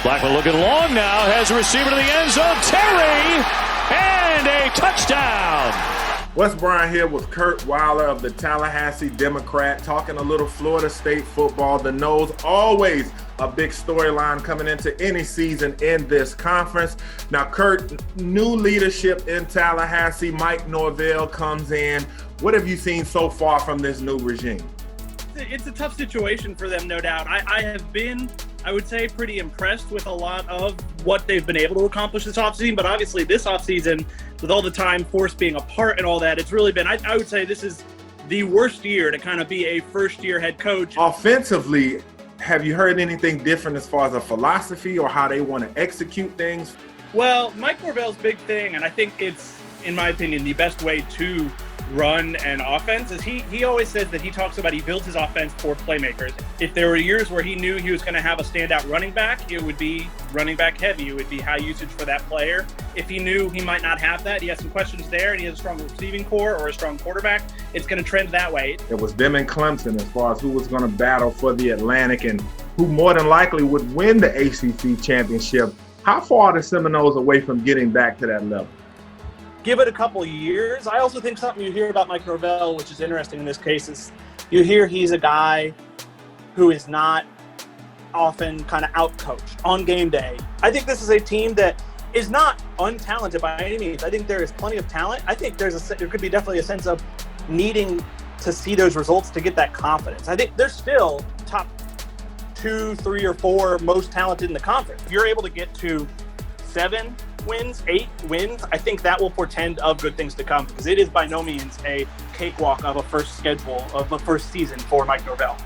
Blackman looking long now, has a receiver to the end zone, Terry, and a touchdown. Wes Bryant here with Kurt Weiler of the Tallahassee Democrat, talking a little Florida State football. The Noles, always a big storyline coming into any season in this conference. Now, Kurt, new leadership in Tallahassee. Mike Norvell comes in. What have you seen so far from this new regime? It's a tough situation for them, no doubt. I have been, I would say, pretty impressed with a lot of what they've been able to accomplish this offseason. But obviously this offseason, with all the time force being apart and all that, it's really been, I would say this is the worst year to kind of be a first-year head coach. Offensively, have you heard anything different as far as a philosophy or how they want to execute things? Well, Mike Norvell's big thing, and I think it's, in my opinion, the best way to run an offense, is he always says that he talks about he builds his offense for playmakers. If there were years where he knew he was going to have a standout running back, it would be running back heavy. It would be high usage for that player. If he knew he might not have that, he has some questions there, and he has a strong receiving core or a strong quarterback, it's going to trend that way. It was them and Clemson as far as who was going to battle for the Atlantic and who more than likely would win the ACC championship. How far are the Seminoles away from getting back to that level? Give it a couple of years. I also think something you hear about Mike Norvell, which is interesting in this case, is you hear he's a guy who is not often kind of out-coached on game day. I think this is a team that is not untalented by any means. I think there is plenty of talent. I think there could be definitely a sense of needing to see those results to get that confidence. I think they're still top 2, 3, or 4 most talented in the conference. If you're able to get to 7 wins, 8 wins, I think that will portend of good things to come, because it is by no means a cakewalk of a first season for Mike Norvell.